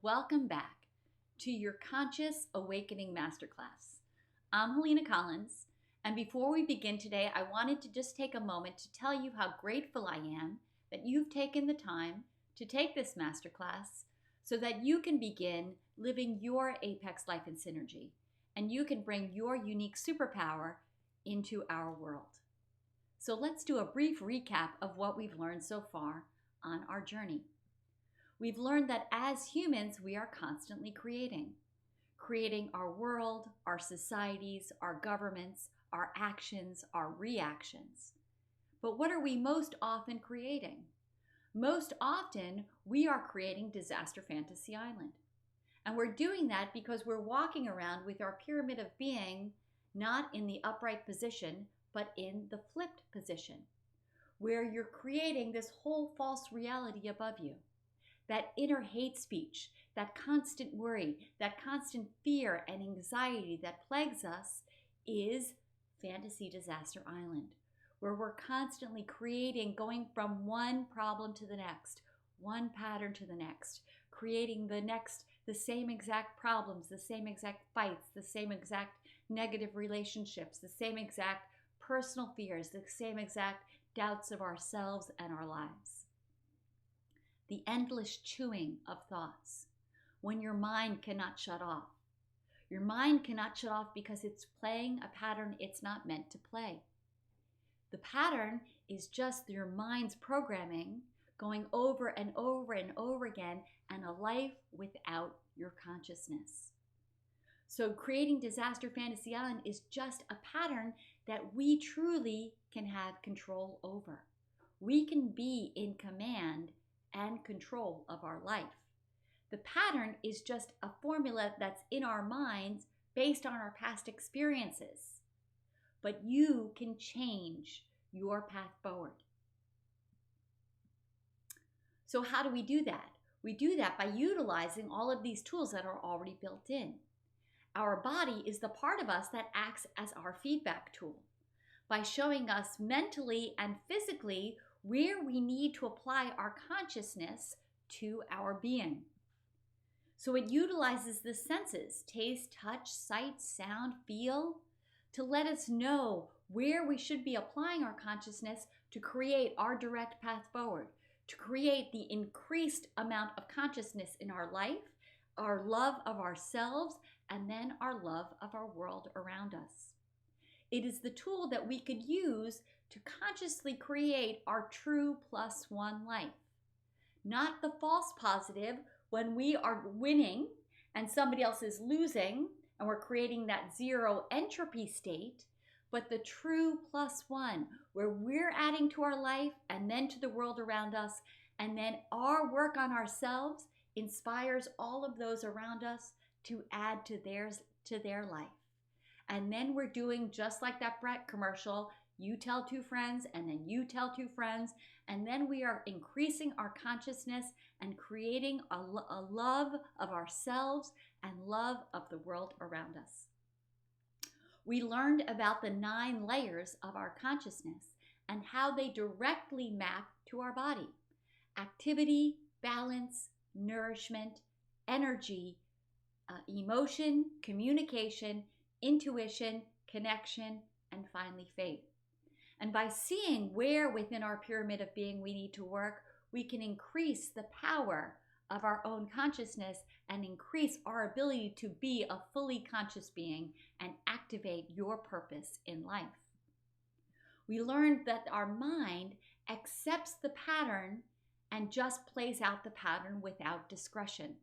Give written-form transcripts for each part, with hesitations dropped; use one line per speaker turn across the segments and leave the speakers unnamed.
welcome back to your Conscious Awakening Masterclass. I'm Helena Collins, and before we begin today, I wanted to just take a moment to tell you how grateful I am that you've taken the time to take this masterclass so that you can begin living your apex life in synergy, and you can bring your unique superpower into our world. So let's do a brief recap of what we've learned so far on our journey. We've learned that as humans, we are constantly creating our world, our societies, our governments, our actions, our reactions. But what are we most often creating? Most often, we are creating Disaster Fantasy Island. And we're doing that because we're walking around with our pyramid of being not in the upright position, but in the flipped position, where you're creating this whole false reality above you. That inner hate speech, that constant worry, that constant fear and anxiety that plagues us is Fantasy Disaster Island, where we're constantly creating, going from one problem to the next, one pattern to the next, creating the same exact problems, the same exact fights, the same exact negative relationships, the same exact personal fears, the same exact doubts of ourselves and our lives. The endless chewing of thoughts, when your mind cannot shut off. Your mind cannot shut off because it's playing a pattern it's not meant to play. The pattern is just your mind's programming going over and over and over again, and a life without your consciousness. So creating Disaster Fantasy Island is just a pattern that we truly can have control over. We can be in command and control of our life. The pattern is just a formula that's in our minds based on our past experiences. But you can change your path forward. So how do we do that? We do that by utilizing all of these tools that are already built in. Our body is the part of us that acts as our feedback tool by showing us mentally and physically where we need to apply our consciousness to our being. So it utilizes the senses, taste, touch, sight, sound, feel, to let us know where we should be applying our consciousness to create our direct path forward, to create the increased amount of consciousness in our life, our love of ourselves, and then our love of our world around us. It is the tool that we could use to consciously create our true +1 life. Not the false positive when we are winning and somebody else is losing and we're creating that zero entropy state, but the true +1 where we're adding to our life and then to the world around us, and then our work on ourselves inspires all of those around us to add to their life. And then we're doing just like that Brett commercial, you tell 2 friends and then you tell 2 friends, and then we are increasing our consciousness and creating a love of ourselves and love of the world around us. We learned about the 9 layers of our consciousness and how they directly map to our body: activity, balance, nourishment, energy, emotion, communication, intuition, connection, and finally faith. And by seeing where within our pyramid of being we need to work, we can increase the power of our own consciousness and increase our ability to be a fully conscious being and activate your purpose in life. We learned that our mind accepts the pattern and just plays out the pattern without discretion.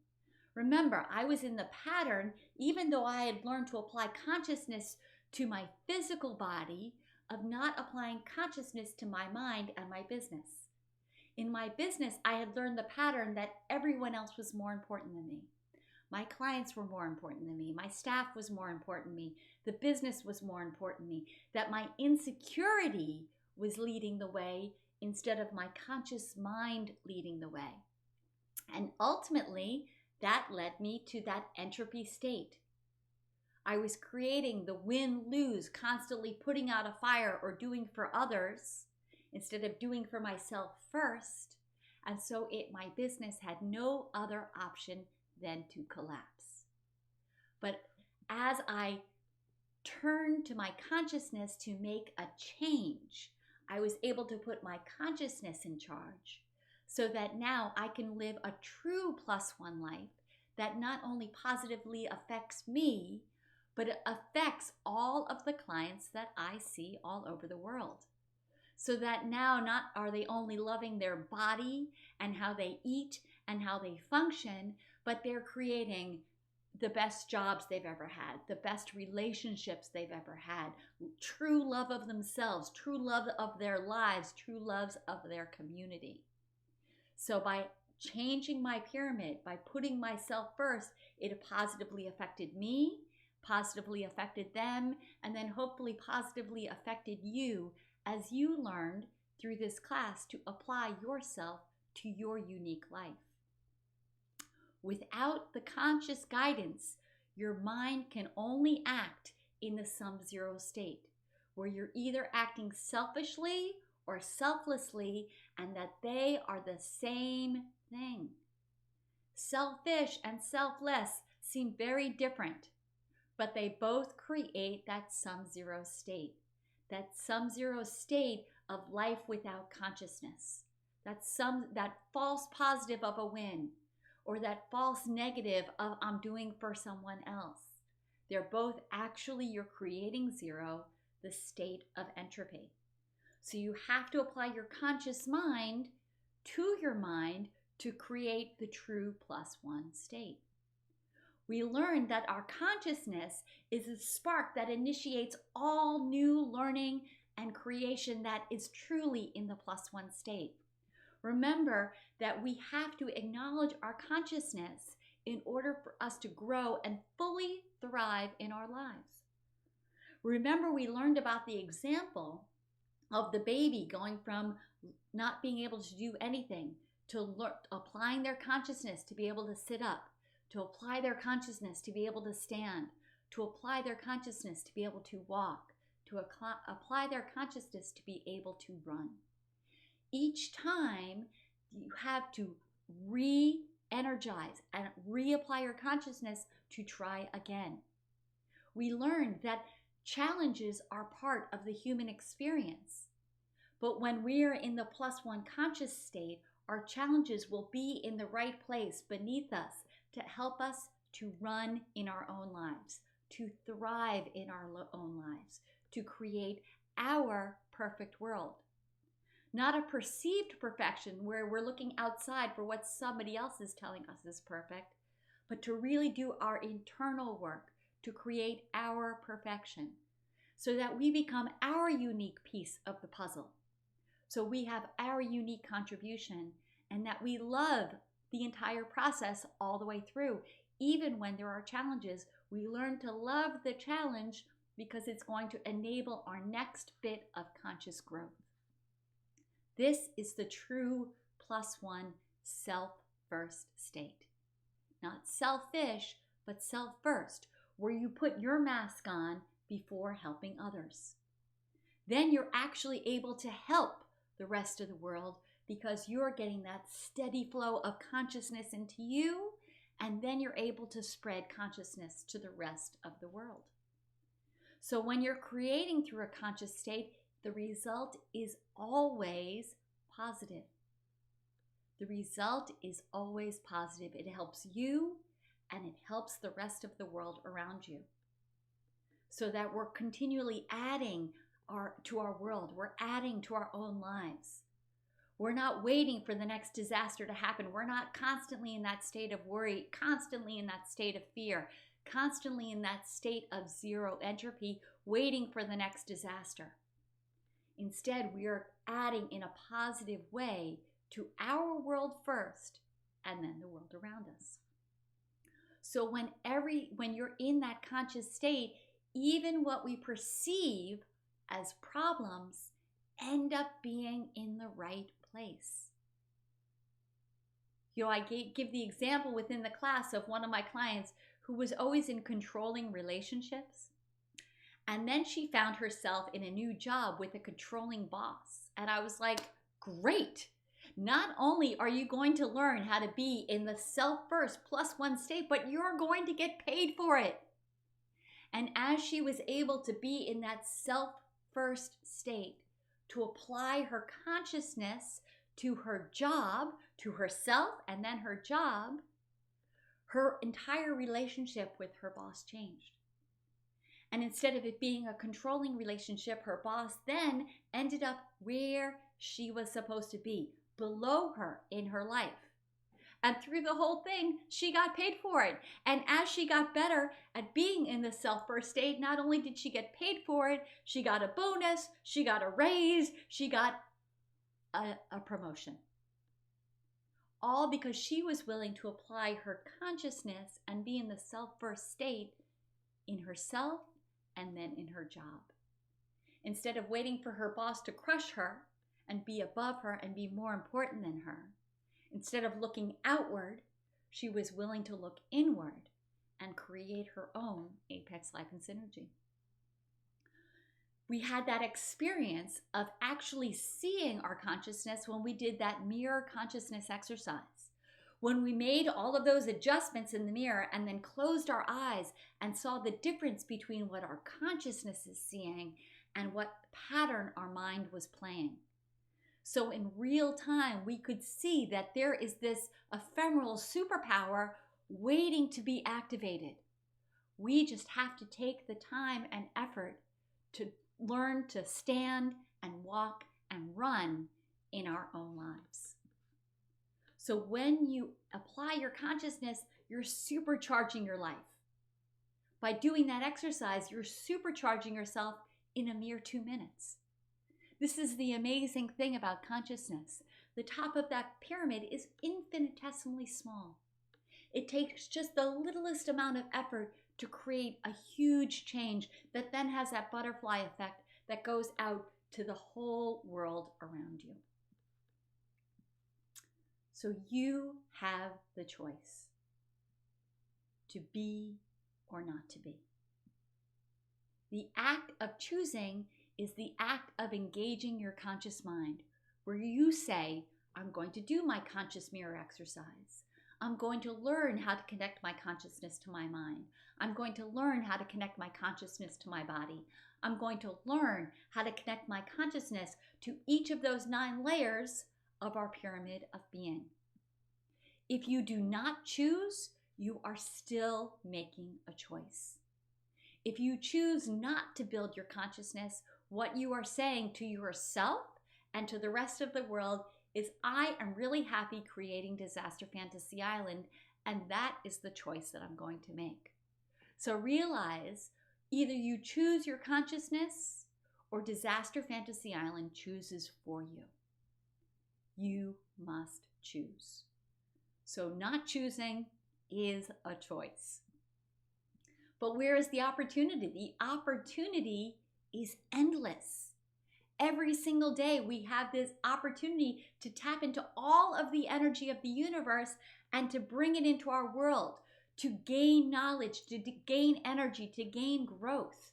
Remember, I was in the pattern even though I had learned to apply consciousness to my physical body, of not applying consciousness to my mind and my business. In my business, I had learned the pattern that everyone else was more important than me. My clients were more important than me. My staff was more important than me. The business was more important than me. That my insecurity was leading the way instead of my conscious mind leading the way. And ultimately, that led me to that entropy state. I was creating the win-lose, constantly putting out a fire or doing for others instead of doing for myself first. And so my business had no other option then to collapse. But as I turned to my consciousness to make a change, I was able to put my consciousness in charge so that now I can live a true +1 life that not only positively affects me, but it affects all of the clients that I see all over the world. So that now not are they only loving their body and how they eat and how they function, but they're creating the best jobs they've ever had, the best relationships they've ever had, true love of themselves, true love of their lives, true loves of their community. So by changing my pyramid, by putting myself first, it positively affected me, positively affected them, and then hopefully positively affected you as you learned through this class to apply yourself to your unique life. Without the conscious guidance, your mind can only act in the sum-zero state, where you're either acting selfishly or selflessly, and that they are the same thing. Selfish and selfless seem very different, but they both create that sum-zero state. That sum-zero state of life without consciousness. That false positive of a win, or that false negative of I'm doing for someone else. They're both actually you're creating zero, the state of entropy. So you have to apply your conscious mind to your mind to create the true +1 state. We learned that our consciousness is a spark that initiates all new learning and creation that is truly in the +1 state. Remember that we have to acknowledge our consciousness in order for us to grow and fully thrive in our lives. Remember, we learned about the example of the baby going from not being able to do anything to applying their consciousness to be able to sit up, to apply their consciousness to be able to stand, to apply their consciousness to be able to walk, to apply their consciousness to be able to run. Each time you have to re-energize and reapply your consciousness to try again. We learned that challenges are part of the human experience. But when we're in the +1 conscious state, our challenges will be in the right place beneath us to help us to run in our own lives, to thrive in our own lives, to create our perfect world. Not a perceived perfection where we're looking outside for what somebody else is telling us is perfect, but to really do our internal work to create our perfection so that we become our unique piece of the puzzle. So we have our unique contribution and that we love the entire process all the way through. Even when there are challenges, we learn to love the challenge because it's going to enable our next bit of conscious growth. This is the true +1 self-first state. Not selfish, but self-first, where you put your mask on before helping others. Then you're actually able to help the rest of the world because you're getting that steady flow of consciousness into you, and then you're able to spread consciousness to the rest of the world. So when you're creating through a conscious state, the result is always positive. The result is always positive. It helps you and it helps the rest of the world around you. So that we're continually adding to our world. We're adding to our own lives. We're not waiting for the next disaster to happen. We're not constantly in that state of worry, constantly in that state of fear, constantly in that state of zero entropy, waiting for the next disaster. Instead, we are adding in a positive way to our world first and then the world around us. So when you're in that conscious state, even what we perceive as problems end up being in the right place. I give the example within the class of one of my clients who was always in controlling relationships. And then she found herself in a new job with a controlling boss. And I was like, great. Not only are you going to learn how to be in the self-first +1 state, but you're going to get paid for it. And as she was able to be in that self-first state, to apply her consciousness to her job, to herself, and then her job, her entire relationship with her boss changed. And instead of it being a controlling relationship, her boss then ended up where she was supposed to be, below her in her life. And through the whole thing, she got paid for it. And as she got better at being in the self-first state, not only did she get paid for it, she got a bonus, she got a raise, she got a promotion. All because she was willing to apply her consciousness and be in the self-first state in herself and then in her job. Instead of waiting for her boss to crush her and be above her and be more important than her, instead of looking outward, she was willing to look inward and create her own apex life and synergy. We had that experience of actually seeing our consciousness when we did that mirror consciousness exercise. When we made all of those adjustments in the mirror and then closed our eyes and saw the difference between what our consciousness is seeing and what pattern our mind was playing. So in real time, we could see that there is this ephemeral superpower waiting to be activated. We just have to take the time and effort to learn to stand and walk and run in our own lives. So when you apply your consciousness, you're supercharging your life. By doing that exercise, you're supercharging yourself in a mere 2 minutes. This is the amazing thing about consciousness. The top of that pyramid is infinitesimally small. It takes just the littlest amount of effort to create a huge change that then has that butterfly effect that goes out to the whole world around you. So you have the choice to be or not to be. The act of choosing is the act of engaging your conscious mind, where you say, I'm going to do my conscious mirror exercise. I'm going to learn how to connect my consciousness to my mind. I'm going to learn how to connect my consciousness to my body. I'm going to learn how to connect my consciousness to each of those 9 layers of our pyramid of being. If you do not choose, you are still making a choice. If you choose not to build your consciousness, what you are saying to yourself and to the rest of the world is, I am really happy creating Disaster Fantasy Island, and that is the choice that I'm going to make. So realize, either you choose your consciousness or Disaster Fantasy Island chooses for you. You must choose. So not choosing is a choice. But where is the opportunity? The opportunity is endless. Every single day we have this opportunity to tap into all of the energy of the universe and to bring it into our world, to gain knowledge, to gain energy, to gain growth,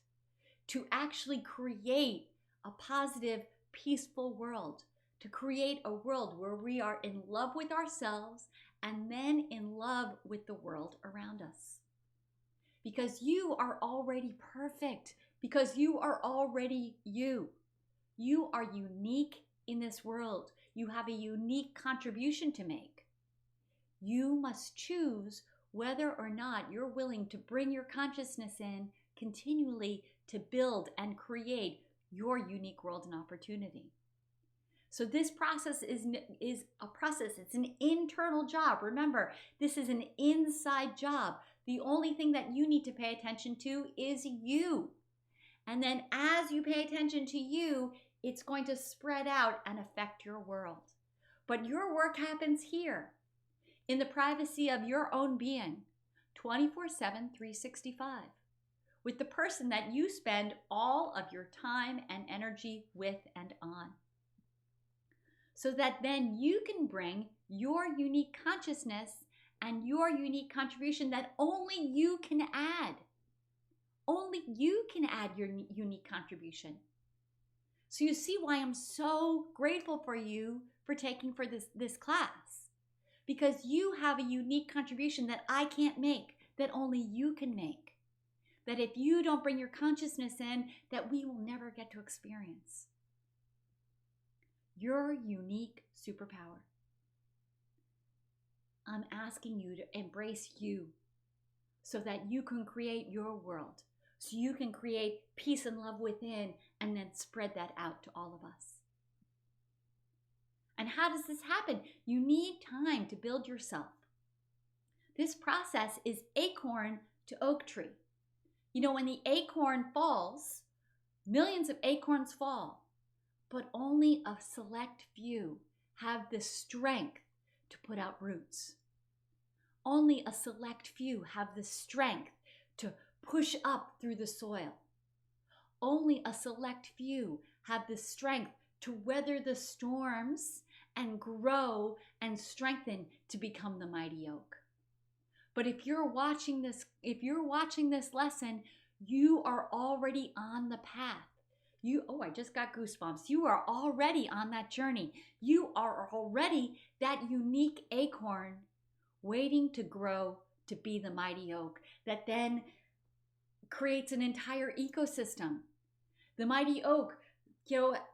to actually create a positive, peaceful world, to create a world where we are in love with ourselves and then in love with the world around us. Because you are already perfect, because you are already you. You are unique in this world. You have a unique contribution to make. You must choose whether or not you're willing to bring your consciousness in continually to build and create your unique world and opportunity. So this process is a process. It's an internal job. Remember, this is an inside job. The only thing that you need to pay attention to is you. And then as you pay attention to you, it's going to spread out and affect your world. But your work happens here, in the privacy of your own being, 24/7, 365, with the person that you spend all of your time and energy with and on. So that then you can bring your unique consciousness and your unique contribution that only you can add. Only you can add your unique contribution. So you see why I'm so grateful for you for taking this class. Because you have a unique contribution that I can't make, that only you can make. That if you don't bring your consciousness in, that we will never get to experience. Your unique superpower. I'm asking you to embrace you so that you can create your world. So you can create peace and love within and then spread that out to all of us. And how does this happen? You need time to build yourself. This process is acorn to oak tree. You know, when the acorn falls, millions of acorns fall, but only a select few have the strength to put out roots. Only a select few have the strength to push up through the soil. Only a select few have the strength to weather the storms and grow and strengthen to become the mighty oak. But if you're watching this lesson, you are already on the path. I just got goosebumps. You are already on that journey. You are already that unique acorn waiting to grow to be the mighty oak that then creates an entire ecosystem. The mighty oak,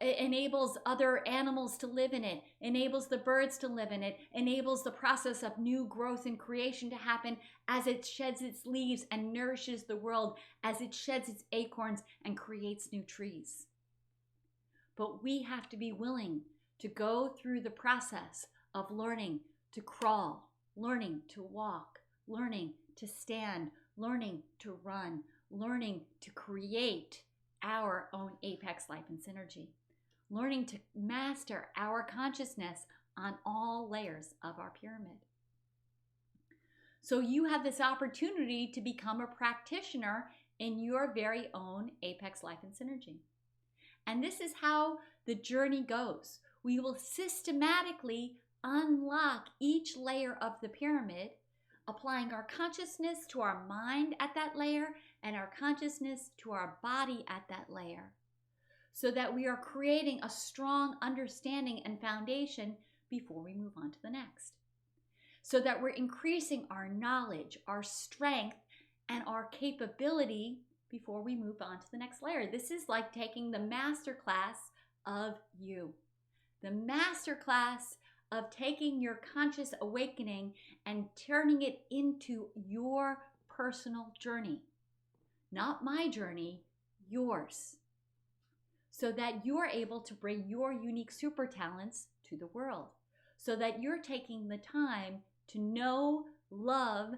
enables other animals to live in it, enables the birds to live in it, enables the process of new growth and creation to happen as it sheds its leaves and nourishes the world, as it sheds its acorns and creates new trees. But we have to be willing to go through the process of learning to crawl, learning to walk, learning to stand, learning to run, learning to create our own apex life and synergy, learning to master our consciousness on all layers of our pyramid. So you have this opportunity to become a practitioner in your very own apex life and synergy. And this is how the journey goes. We will systematically unlock each layer of the pyramid, applying our consciousness to our mind at that layer and our consciousness to our body at that layer, so that we are creating a strong understanding and foundation before we move on to the next. So that we're increasing our knowledge, our strength, and our capability before we move on to the next layer. This is like taking the master class of you. The master class of taking your conscious awakening and turning it into your personal journey. Not my journey, yours. So that you're able to bring your unique super talents to the world. So that you're taking the time to know, love,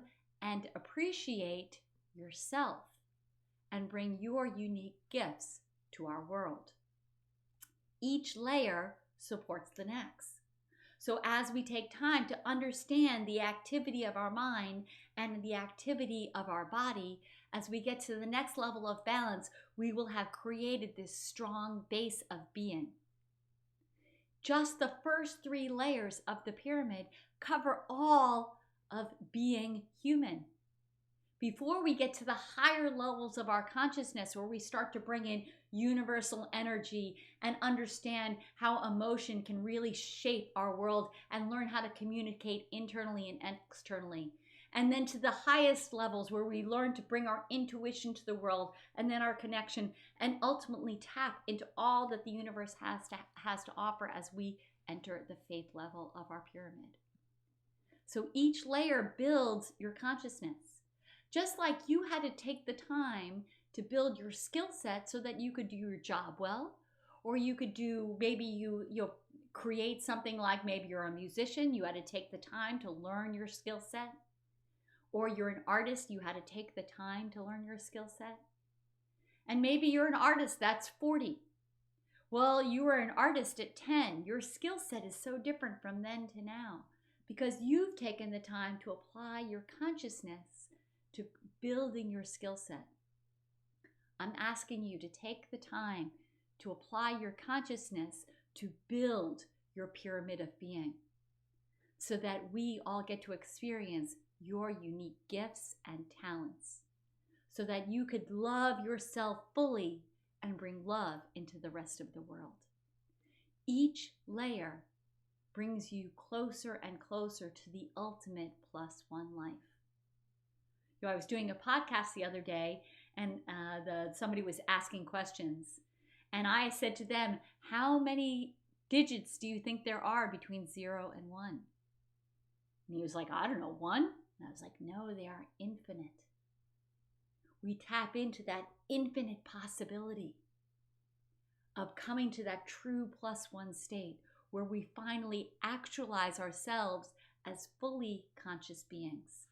and appreciate yourself and bring your unique gifts to our world. Each layer supports the next. So as we take time to understand the activity of our mind and the activity of our body, as we get to the next level of balance, we will have created this strong base of being. Just the first 3 layers of the pyramid cover all of being human. Before we get to the higher levels of our consciousness, where we start to bring in universal energy and understand how emotion can really shape our world and learn how to communicate internally and externally. And then to the highest levels, where we learn to bring our intuition to the world and then our connection, and ultimately tap into all that the universe has to offer as we enter the faith level of our pyramid. So each layer builds your consciousness. Just like you had to take the time to build your skill set so that you could do your job well, or you could do, maybe you'll create something like, maybe you're a musician, you had to take the time to learn your skill set, or you're an artist, you had to take the time to learn your skill set. And maybe you're an artist that's 40. Well, you were an artist at 10. Your skill set is so different from then to now because you've taken the time to apply your consciousness to building your skill set. I'm asking you to take the time to apply your consciousness to build your pyramid of being so that we all get to experience your unique gifts and talents, so that you could love yourself fully and bring love into the rest of the world. Each layer brings you closer and closer to the ultimate +1 life. I was doing a podcast the other day, and somebody was asking questions. And I said to them, how many digits do you think there are between 0 and 1? And he was like, I don't know, 1? And I was like, no, they are infinite. We tap into that infinite possibility of coming to that true +1 state where we finally actualize ourselves as fully conscious beings.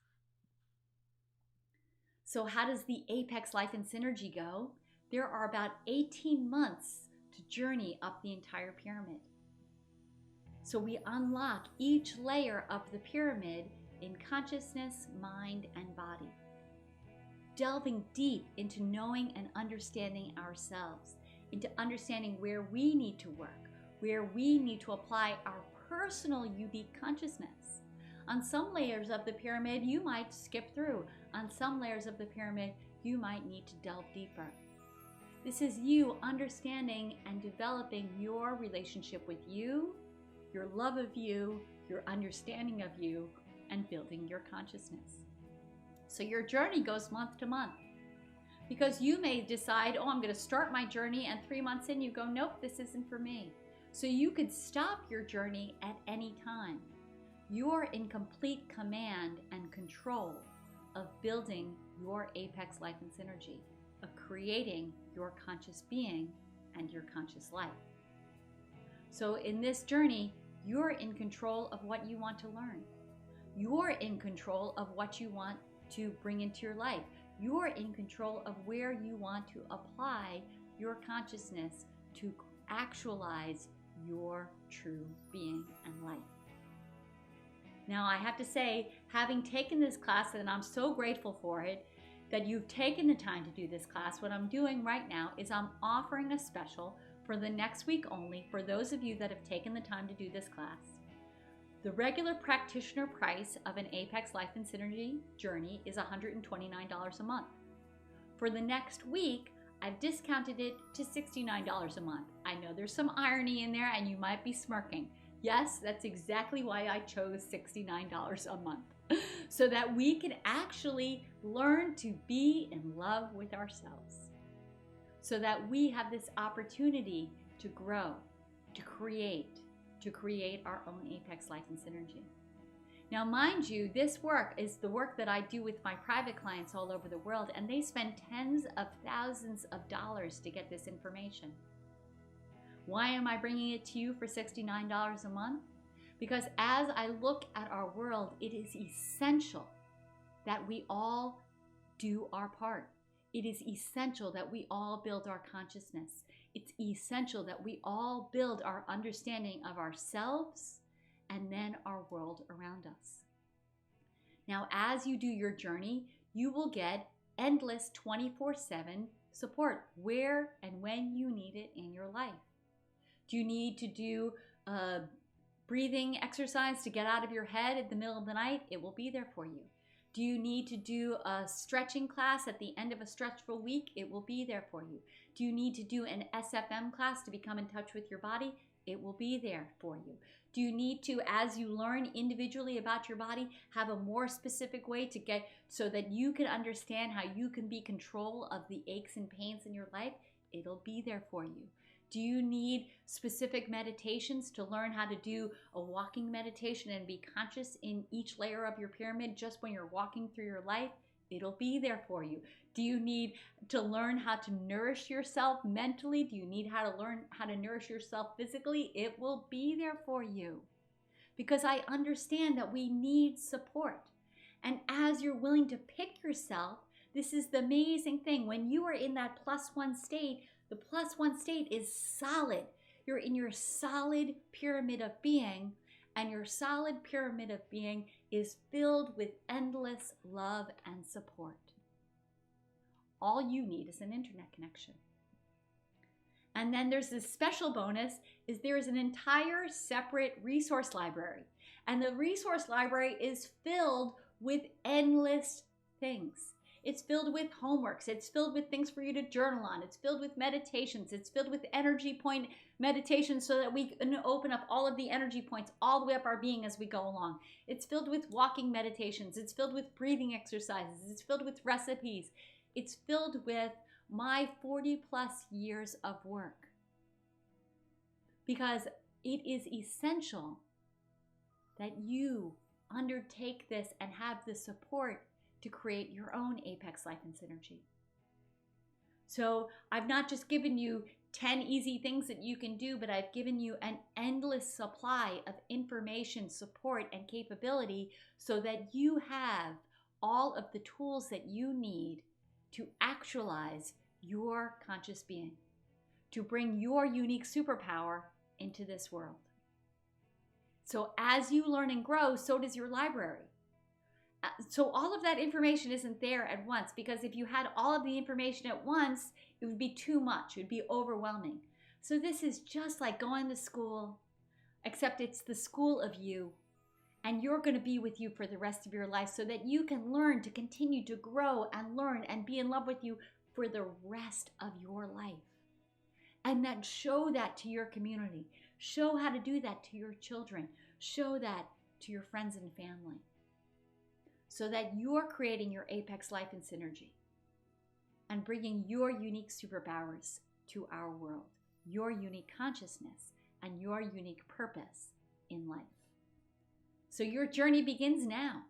So how does the Apex Life and Synergy go? There are about 18 months to journey up the entire pyramid. So we unlock each layer of the pyramid in consciousness, mind, and body, delving deep into knowing and understanding ourselves, into understanding where we need to work, where we need to apply our personal unique consciousness. On some layers of the pyramid, you might skip through. On some layers of the pyramid, you might need to delve deeper. This is you understanding and developing your relationship with you, your love of you, your understanding of you, and building your consciousness. So your journey goes month to month. Because you may decide, I'm going to start my journey, and 3 months in you go, nope, this isn't for me. So you could stop your journey at any time. You're in complete command and control of building your Apex Life and Synergy, of creating your conscious being and your conscious life. So in this journey, you're in control of what you want to learn. You're in control of what you want to bring into your life. You're in control of where you want to apply your consciousness to actualize your true being and life. Now, I have to say, having taken this class, and I'm so grateful for it, that you've taken the time to do this class, what I'm doing right now is I'm offering a special for the next week only for those of you that have taken the time to do this class. The regular practitioner price of an Apex Life and Synergy journey is $129 a month. For the next week, I've discounted it to $69 a month. I know there's some irony in there and you might be smirking. Yes, that's exactly why I chose $69 a month, so that we can actually learn to be in love with ourselves, so that we have this opportunity to grow, to create our own Apex Life and Synergy. Now, mind you, this work is the work that I do with my private clients all over the world, and they spend tens of thousands of dollars to get this information. Why am I bringing it to you for $69 a month? Because as I look at our world, it is essential that we all do our part. It is essential that we all build our consciousness. It's essential that we all build our understanding of ourselves and then our world around us. Now, as you do your journey, you will get endless 24/7 support where and when you need it in your life. Do you need to do a breathing exercise to get out of your head in the middle of the night? It will be there for you. Do you need to do a stretching class at the end of a stretchful week? It will be there for you. Do you need to do an SFM class to become in touch with your body? It will be there for you. Do you need to, as you learn individually about your body, have a more specific way to get so that you can understand how you can be in control of the aches and pains in your life? It'll be there for you. Do you need specific meditations to learn how to do a walking meditation and be conscious in each layer of your pyramid just when you're walking through your life? It'll be there for you. Do you need to learn how to nourish yourself mentally? Do you need how to learn how to nourish yourself physically? It will be there for you. Because I understand that we need support. And as you're willing to pick yourself, this is the amazing thing. When you are in that +1 state, the +1 state is solid. You're in your solid pyramid of being, and your solid pyramid of being is filled with endless love and support. All you need is an internet connection. And then there's this special bonus, is there is an entire separate resource library. And the resource library is filled with endless things. It's filled with homeworks. It's filled with things for you to journal on. It's filled with meditations. It's filled with energy point meditations so that we can open up all of the energy points all the way up our being as we go along. It's filled with walking meditations. It's filled with breathing exercises. It's filled with recipes. It's filled with my 40 plus years of work. Because it is essential that you undertake this and have the support to create your own Apex Life and Synergy. So I've not just given you 10 easy things that you can do, but I've given you an endless supply of information, support, and capability so that you have all of the tools that you need to actualize your conscious being, to bring your unique superpower into this world. So as you learn and grow, so does your library. So all of that information isn't there at once, because if you had all of the information at once, it would be too much. It would be overwhelming. So this is just like going to school, except it's the school of you, and you're going to be with you for the rest of your life so that you can learn to continue to grow and learn and be in love with you for the rest of your life. And then show that to your community. Show how to do that to your children. Show that to your friends and family. So that you're creating your Apex Life and Synergy and bringing your unique superpowers to our world, your unique consciousness, and your unique purpose in life. So your journey begins now.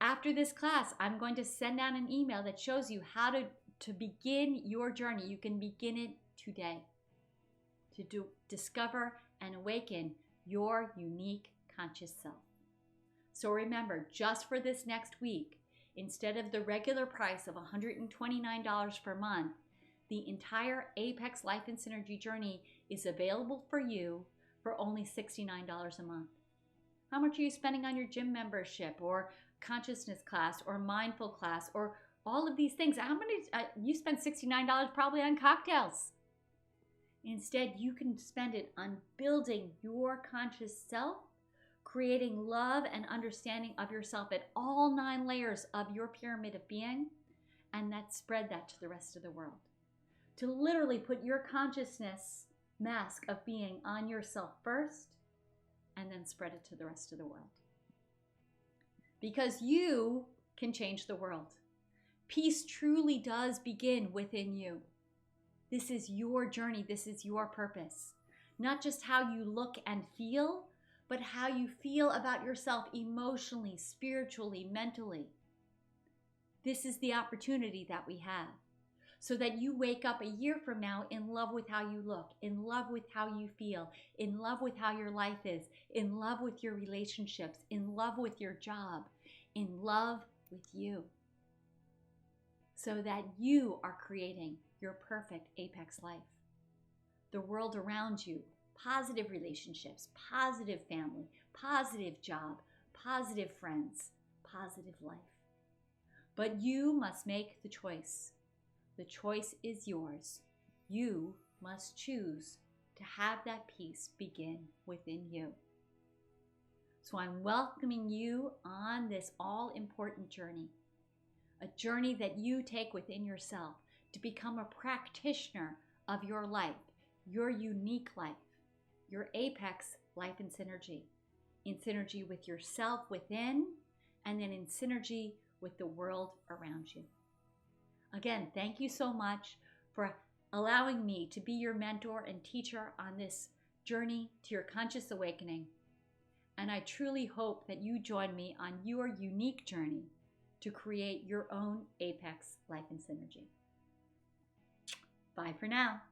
After this class, I'm going to send out an email that shows you how to begin your journey. You can begin it today to discover and awaken your unique conscious self. So remember, just for this next week, instead of the regular price of $129 per month, the entire Apex Life and Synergy journey is available for you for only $69 a month. How much are you spending on your gym membership or consciousness class or mindful class or all of these things? How many you spend $69 probably on cocktails. Instead, you can spend it on building your conscious self, creating love and understanding of yourself at all 9 layers of your pyramid of being, and spread that to the rest of the world. To literally put your consciousness mask of being on yourself first, and then spread it to the rest of the world. Because you can change the world. Peace truly does begin within you. This is your journey. This is your purpose. Not just how you look and feel, but how you feel about yourself emotionally, spiritually, mentally. This is the opportunity that we have, so that you wake up a year from now in love with how you look, in love with how you feel, in love with how your life is, in love with your relationships, in love with your job, in love with you. So that you are creating your perfect Apex life. The world around you, positive relationships, positive family, positive job, positive friends, positive life. But you must make the choice. The choice is yours. You must choose to have that peace begin within you. So I'm welcoming you on this all-important journey. A journey that you take within yourself to become a practitioner of your life, your unique life, your Apex Life and Synergy, in synergy with yourself within, and then in synergy with the world around you. Again, thank you so much for allowing me to be your mentor and teacher on this journey to your conscious awakening. And I truly hope that you join me on your unique journey to create your own Apex Life and Synergy. Bye for now.